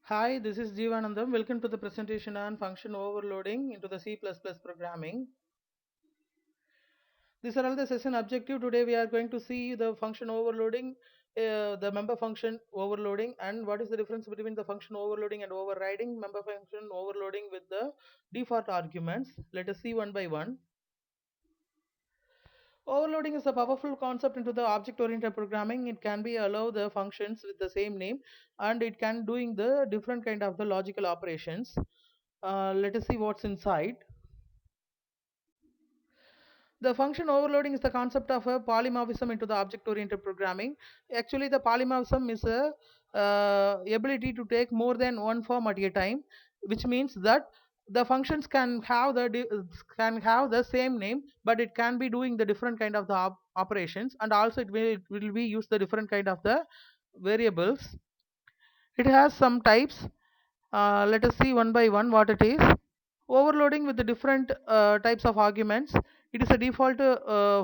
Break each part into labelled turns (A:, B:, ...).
A: Hi, this is Jeevanandam. Welcome to the presentation on function overloading into the C++ programming. These are all the session objective. Today we are going to see the function overloading, the member function overloading, and what is the difference between the function overloading and overriding member function overloading with the default arguments. Let us see one by one. Overloading is a powerful concept into the object-oriented programming. It can be allow the functions with the same name, and it can doing the different kind of the logical operations. Let us see what's inside. The function overloading is the concept of a polymorphism into the object-oriented programming. Actually, the polymorphism is a ability to take more than one form at a time, which means that the functions can have the same name, but it can be doing the different kind of the operations, and also it will be use the different kind of the variables. It has some types. Let us see one by one what it is. Overloading with the different types of arguments. It is a default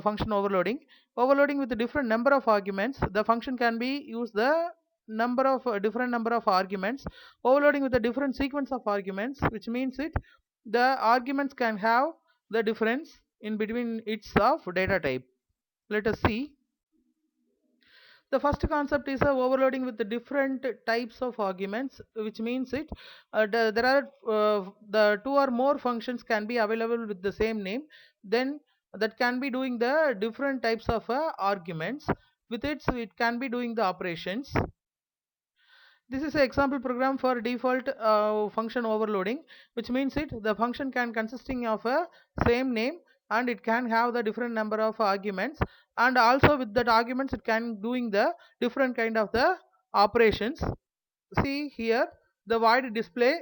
A: function overloading. Overloading with the different number of arguments. The function can be use the number of different number of arguments. Overloading with a different sequence of arguments, which means the arguments can have the difference in between its of data type. Let us see. The first concept is overloading with the different types of arguments, which means there are the two or more functions can be available with the same name. Then that can be doing the different types of arguments. With it, so it can be doing the operations. This is an example program for default function overloading, which means the function can consisting of a same name, and it can have the different number of arguments, and also with that arguments it can doing the different kind of the operations. See here, the void display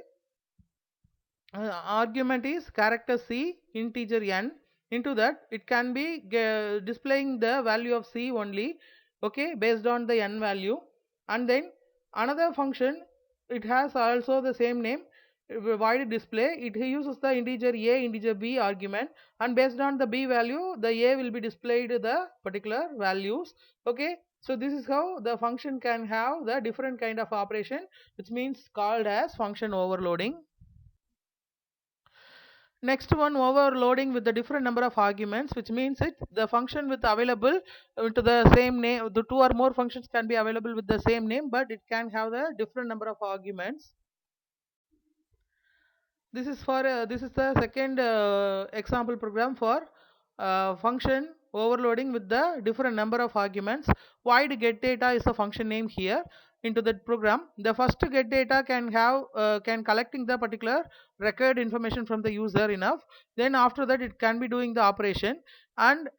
A: argument is character C, integer n. Into that it can be displaying the value of C only, okay, based on the n value. And then another function, it has also the same name, void display. It uses the integer a, integer b argument, and based on the b value the a will be displayed the particular values, okay. So this is how the function can have the different kind of operation, which means called as function overloading. Next one, overloading with the different number of arguments, which means the function with available to the same name, the two or more functions can be available with the same name, but it can have the different number of arguments. This is the second example program for function overloading with the different number of arguments. Void get data is a function name here into that program. The first get data can collecting the particular record information from the user enough. Then after that it can be doing the operation, and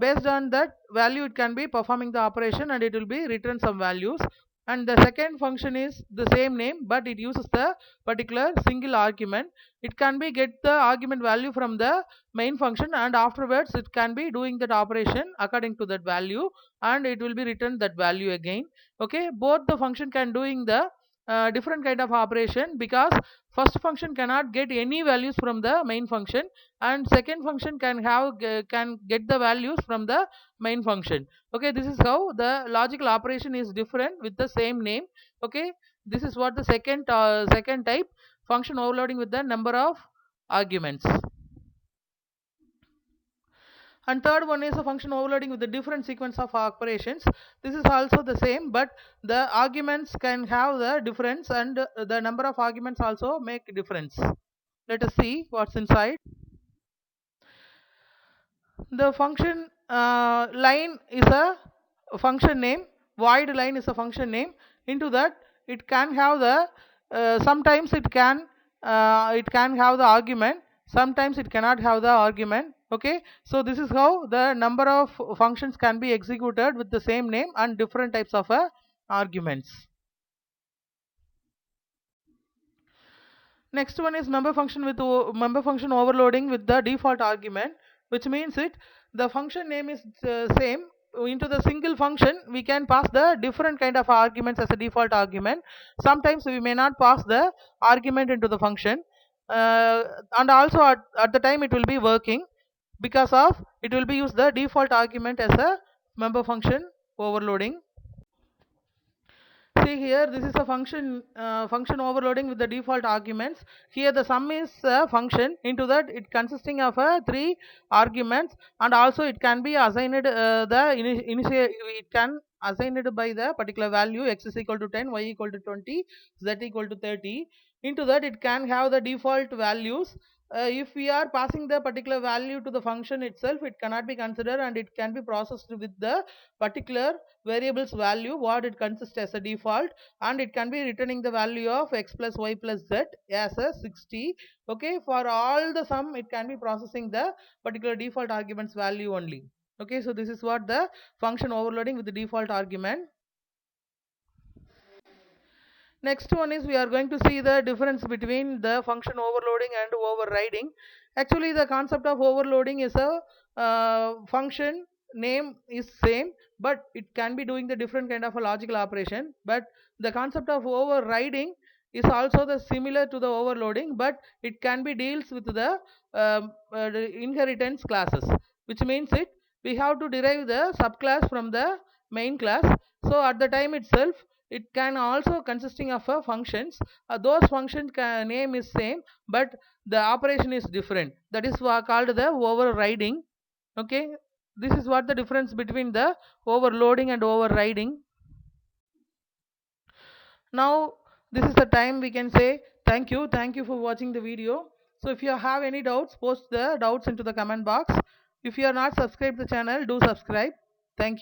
A: based on that value it can be performing the operation, and it will be return some values. And the second function is the same name, but it uses the particular single argument. It can be get the argument value from the main function, and afterwards it can be doing that operation according to that value, and it will be returned that value again, okay. Both the function can doing the different kind of operation, because first function cannot get any values from the main function, and second function can get the values from the main function, okay. This is how the logical operation is different with the same name, okay. This is what the second type, function overloading with the number of arguments. And third one is a function overloading with the different sequence of operations. This is also the same, but the arguments can have the difference, and the number of arguments also make difference. Let us see what's inside. The function line is a function name, void line is a function name. Into that it can have the sometimes it can have the argument, sometimes it cannot have the argument, okay. So this is how the number of functions can be executed with the same name and different types of arguments. Next one is member function overloading with the default argument, which means the function name is same. Into the single function we can pass the different kind of arguments as a default argument. Sometimes we may not pass the argument into the function, and also at the time it will be working, because of it will be use the default argument as a member function overloading. see here, this is a function overloading with the default arguments. Here the sum is a function. Into that it consisting of three arguments, and also it can be assigned initial. It can assigned by the particular value x is equal to 10, y equal to 20, z equal to 30. Into that it can have the default values. If we are passing the particular value to the function itself, it cannot be considered, and it can be processed with the particular variable's value what it consists as a default, and it can be returning the value of x plus y plus z as a 60. Okay, for all the sum it can be processing the particular default arguments value only. Okay, so this is what the function overloading with the default argument. Next one is we are going to see the difference between the function overloading and overriding. Actually, the concept of overloading is a function name is same, but it can be doing the different kind of a logical operation. But the concept of overriding is also the similar to the overloading, but it can be deals with the inheritance classes, which means it we have to derive the subclass from the main class. So at the time itself it can also consisting of functions. Those functions name is same, but the operation is different. That is called the overriding. Okay, this is what the difference between the overloading and overriding. Now this is the time we can say thank you for watching the video. So if you have any doubts, post the doubts into the comment box. If you are not subscribed the channel, do subscribe. Thank you.